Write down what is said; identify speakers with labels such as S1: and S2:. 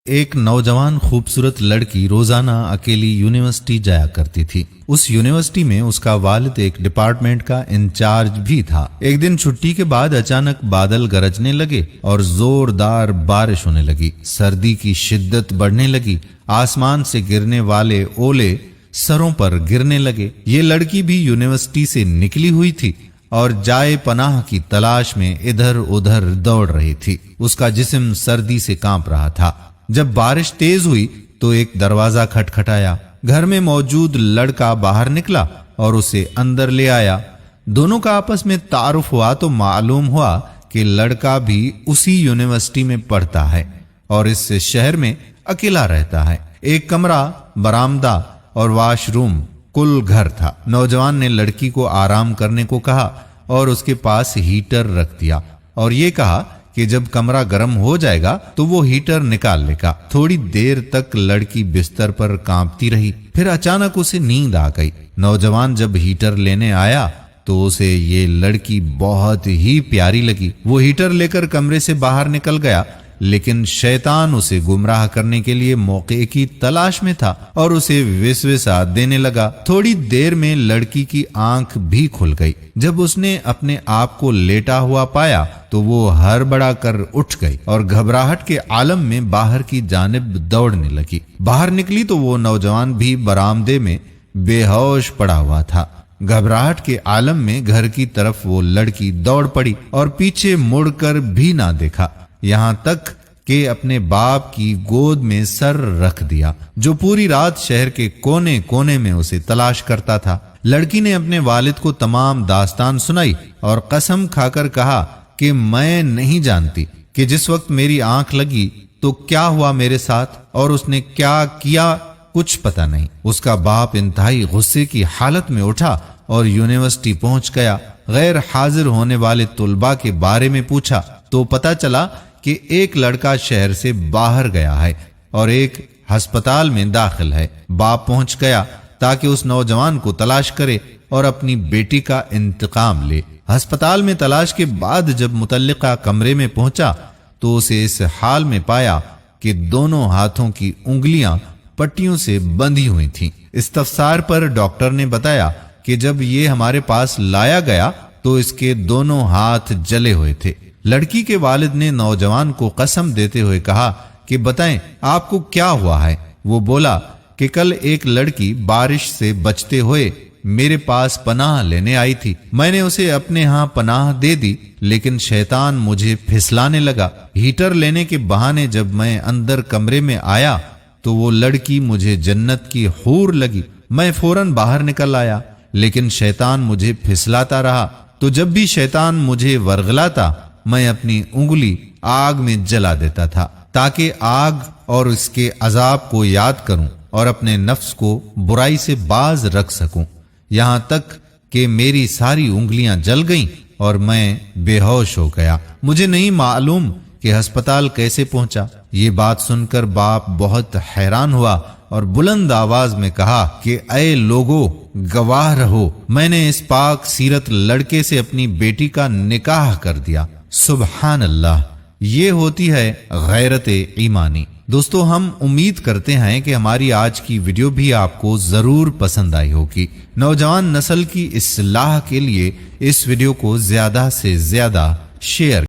S1: ایک نوجوان خوبصورت لڑکی روزانہ اکیلی یونیورسٹی جایا کرتی تھی۔ اس یونیورسٹی میں اس کا والد ایک ڈپارٹمنٹ کا انچارج بھی تھا۔ ایک دن چھٹی کے بعد اچانک بادل گرجنے لگے اور زوردار بارش ہونے لگی۔ سردی کی شدت بڑھنے لگی، آسمان سے گرنے والے اولے سروں پر گرنے لگے۔ یہ لڑکی بھی یونیورسٹی سے نکلی ہوئی تھی اور جائے پناہ کی تلاش میں ادھر ادھر دوڑ رہی تھی۔ اس کا جسم سردی سے کانپ رہا تھا۔ جب بارش تیز ہوئی تو ایک دروازہ کھٹکھٹایا۔ گھر میں موجود لڑکا باہر نکلا اور اسے اندر لے آیا۔ دونوں کا آپس میں تعارف ہوا تو معلوم ہوا کہ لڑکا بھی اسی یونیورسٹی میں پڑھتا ہے اور اس شہر میں اکیلا رہتا ہے۔ ایک کمرہ، برآمدہ اور واش روم، کل گھر تھا۔ نوجوان نے لڑکی کو آرام کرنے کو کہا اور اس کے پاس ہیٹر رکھ دیا اور یہ کہا کہ جب کمرہ گرم ہو جائے گا تو وہ ہیٹر نکال لے گا۔ تھوڑی دیر تک لڑکی بستر پر کانپتی رہی، پھر اچانک اسے نیند آ گئی۔ نوجوان جب ہیٹر لینے آیا تو اسے یہ لڑکی بہت ہی پیاری لگی۔ وہ ہیٹر لے کر کمرے سے باہر نکل گیا، لیکن شیطان اسے گمراہ کرنے کے لیے موقع کی تلاش میں تھا اور اسے وسوسہ دینے لگا۔ تھوڑی دیر میں لڑکی کی آنکھ بھی کھل گئی۔ جب اس نے اپنے آپ کو لیٹا ہوا پایا تو وہ ہڑبڑا کر اٹھ گئی اور گھبراہٹ کے عالم میں باہر کی جانب دوڑنے لگی۔ باہر نکلی تو وہ نوجوان بھی برآمدے میں بے ہوش پڑا ہوا تھا۔ گھبراہٹ کے عالم میں گھر کی طرف وہ لڑکی دوڑ پڑی اور پیچھے مڑ کر بھی نہ دیکھا، یہاں تک کہ اپنے باپ کی گود میں سر رکھ دیا، جو پوری رات شہر کے کونے کونے میں اسے تلاش کرتا تھا۔ لڑکی نے اپنے والد کو تمام داستان سنائی اور قسم کھا کر کہا کہ میں نہیں جانتی کہ جس وقت میری آنکھ لگی تو کیا ہوا میرے ساتھ اور اس نے کیا کیا، کچھ پتہ نہیں۔ اس کا باپ انتہائی غصے کی حالت میں اٹھا اور یونیورسٹی پہنچ گیا۔ غیر حاضر ہونے والے طلباء کے بارے میں پوچھا تو پتہ چلا کہ ایک لڑکا شہر سے باہر گیا ہے اور ایک ہسپتال میں داخل ہے۔ باپ پہنچ گیا تاکہ اس نوجوان کو تلاش کرے اور اپنی بیٹی کا انتقام لے۔ ہسپتال میں تلاش کے بعد جب متعلقہ کمرے میں پہنچا تو اسے اس حال میں پایا کہ دونوں ہاتھوں کی انگلیاں پٹیوں سے بندھی ہوئی تھیں۔ استفسار پر ڈاکٹر نے بتایا کہ جب یہ ہمارے پاس لایا گیا تو اس کے دونوں ہاتھ جلے ہوئے تھے۔ لڑکی کے والد نے نوجوان کو قسم دیتے ہوئے کہا کہ بتائیں آپ کو کیا ہوا ہے۔ وہ بولا کہ کل ایک لڑکی بارش سے بچتے ہوئے میرے پاس پناہ لینے آئی تھی، میں نے اسے اپنے ہاں پناہ دے دی، لیکن شیطان مجھے پھسلانے لگا۔ ہیٹر لینے کے بہانے جب میں اندر کمرے میں آیا تو وہ لڑکی مجھے جنت کی حور لگی۔ میں فوراً باہر نکل آیا، لیکن شیطان مجھے پھسلاتا رہا، تو جب بھی شیطان مجھے ورغلاتا میں اپنی انگلی آگ میں جلا دیتا تھا تاکہ آگ اور اس کے عذاب کو یاد کروں اور اپنے نفس کو برائی سے باز رکھ سکوں، یہاں تک کہ میری ساری انگلیاں جل گئیں اور میں بے ہوش ہو گیا۔ مجھے نہیں معلوم کہ ہسپتال کیسے پہنچا۔ یہ بات سن کر باپ بہت حیران ہوا اور بلند آواز میں کہا کہ اے لوگو، گواہ رہو، میں نے اس پاک سیرت لڑکے سے اپنی بیٹی کا نکاح کر دیا۔ سبحان اللہ، یہ ہوتی ہے غیرت ایمانی۔ دوستو، ہم امید کرتے ہیں کہ ہماری آج کی ویڈیو بھی آپ کو ضرور پسند آئی ہوگی۔ نوجوان نسل کی اصلاح کے لیے اس ویڈیو کو زیادہ سے زیادہ شیئر